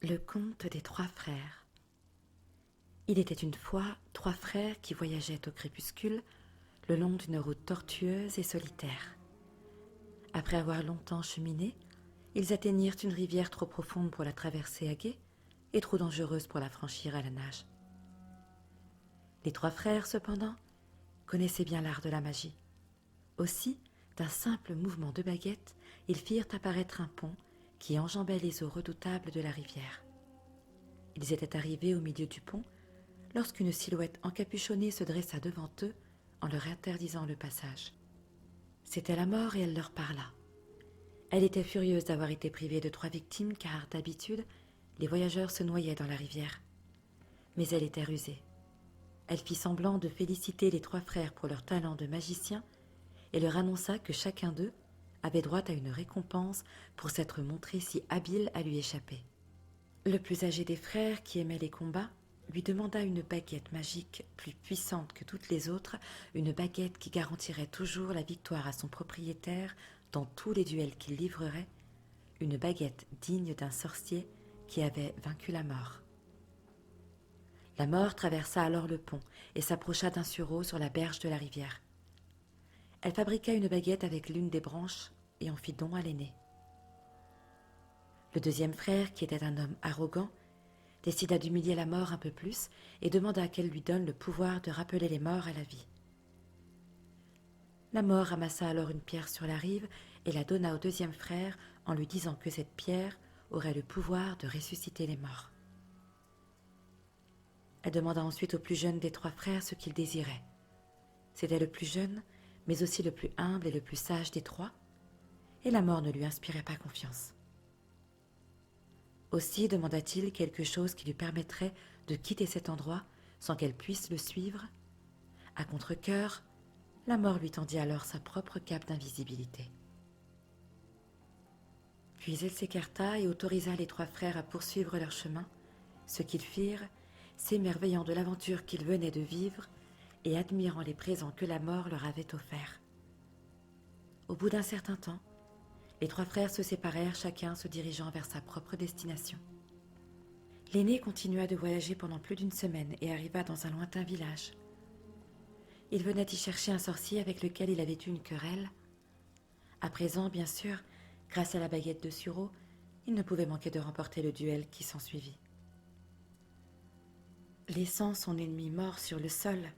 Le conte des trois frères. Il était une fois trois frères qui voyageaient au crépuscule le long d'une route tortueuse et solitaire. Après avoir longtemps cheminé, ils atteignirent une rivière trop profonde pour la traverser à gué et trop dangereuse pour la franchir à la nage. Les trois frères, cependant, connaissaient bien l'art de la magie. Aussi, d'un simple mouvement de baguette, ils firent apparaître un pont qui enjambait les eaux redoutables de la rivière. Ils étaient arrivés au milieu du pont lorsqu'une silhouette encapuchonnée se dressa devant eux en leur interdisant le passage. C'était la mort et elle leur parla. Elle était furieuse d'avoir été privée de trois victimes car, d'habitude, les voyageurs se noyaient dans la rivière. Mais elle était rusée. Elle fit semblant de féliciter les trois frères pour leur talent de magicien et leur annonça que chacun d'eux avait droit à une récompense pour s'être montré si habile à lui échapper. Le plus âgé des frères, qui aimait les combats, lui demanda une baguette magique plus puissante que toutes les autres, une baguette qui garantirait toujours la victoire à son propriétaire dans tous les duels qu'il livrerait, une baguette digne d'un sorcier qui avait vaincu la mort. La mort traversa alors le pont et s'approcha d'un sureau sur la berge de la rivière. Elle fabriqua une baguette avec l'une des branches et en fit don à l'aîné. Le deuxième frère, qui était un homme arrogant, décida d'humilier la mort un peu plus et demanda qu'elle lui donne le pouvoir de rappeler les morts à la vie. La mort ramassa alors une pierre sur la rive et la donna au deuxième frère en lui disant que cette pierre aurait le pouvoir de ressusciter les morts. Elle demanda ensuite au plus jeune des trois frères ce qu'il désirait. C'était le plus jeune, mais aussi le plus humble et le plus sage des trois, et la mort ne lui inspirait pas confiance. Aussi demanda-t-il quelque chose qui lui permettrait de quitter cet endroit sans qu'elle puisse le suivre. À contre-cœur, la mort lui tendit alors sa propre cape d'invisibilité. Puis elle s'écarta et autorisa les trois frères à poursuivre leur chemin, ce qu'ils firent, s'émerveillant de l'aventure qu'ils venaient de vivre et admirant les présents que la mort leur avait offerts. Au bout d'un certain temps, les trois frères se séparèrent, chacun se dirigeant vers sa propre destination. L'aîné continua de voyager pendant plus d'une semaine et arriva dans un lointain village. Il venait y chercher un sorcier avec lequel il avait eu une querelle. À présent, bien sûr, grâce à la baguette de sureau, il ne pouvait manquer de remporter le duel qui s'ensuivit. Laissant son ennemi mort sur le sol,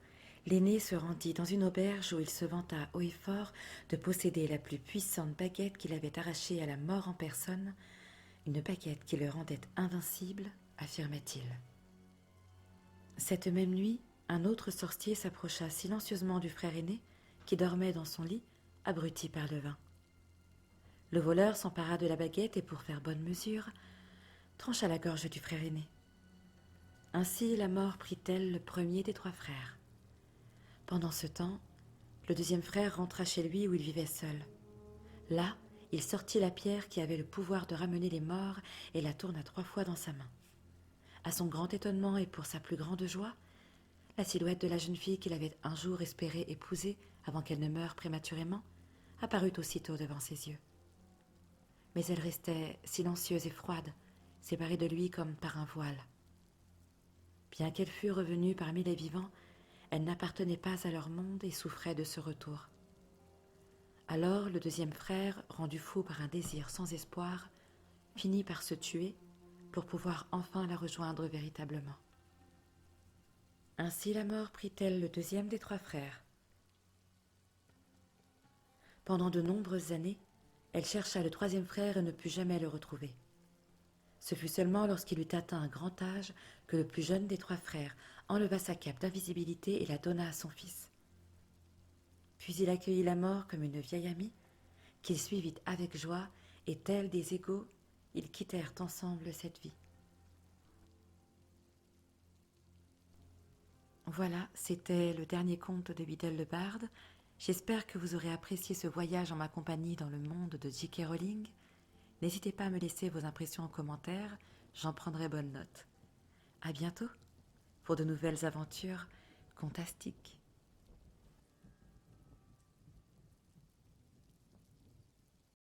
l'aîné se rendit dans une auberge où il se vanta haut et fort de posséder la plus puissante baguette qu'il avait arrachée à la mort en personne, une baguette qui le rendait invincible, affirmait-il. Cette même nuit, un autre sorcier s'approcha silencieusement du frère aîné qui dormait dans son lit, abruti par le vin. Le voleur s'empara de la baguette et, pour faire bonne mesure, trancha la gorge du frère aîné. Ainsi la mort prit-elle le premier des trois frères. Pendant ce temps, le deuxième frère rentra chez lui où il vivait seul. Là, il sortit la pierre qui avait le pouvoir de ramener les morts et la tourna 3 fois dans sa main. À son grand étonnement et pour sa plus grande joie, la silhouette de la jeune fille qu'il avait un jour espéré épouser avant qu'elle ne meure prématurément apparut aussitôt devant ses yeux. Mais elle restait silencieuse et froide, séparée de lui comme par un voile. Bien qu'elle fût revenue parmi les vivants, elle n'appartenait pas à leur monde et souffrait de ce retour. Alors le deuxième frère, rendu fou par un désir sans espoir, finit par se tuer pour pouvoir enfin la rejoindre véritablement. Ainsi la mort prit-elle le deuxième des trois frères. Pendant de nombreuses années, elle chercha le troisième frère et ne put jamais le retrouver. Ce fut seulement lorsqu'il eut atteint un grand âge que le plus jeune des trois frères enleva sa cape d'invisibilité et la donna à son fils. Puis il accueillit la mort comme une vieille amie, qu'il suivit avec joie, et tels des égaux, ils quittèrent ensemble cette vie. Voilà, c'était le dernier conte de Biddle le Barde. J'espère que vous aurez apprécié ce voyage en ma compagnie dans le monde de J.K. Rowling. N'hésitez pas à me laisser vos impressions en commentaire, j'en prendrai bonne note. À bientôt pour de nouvelles aventures fantastiques.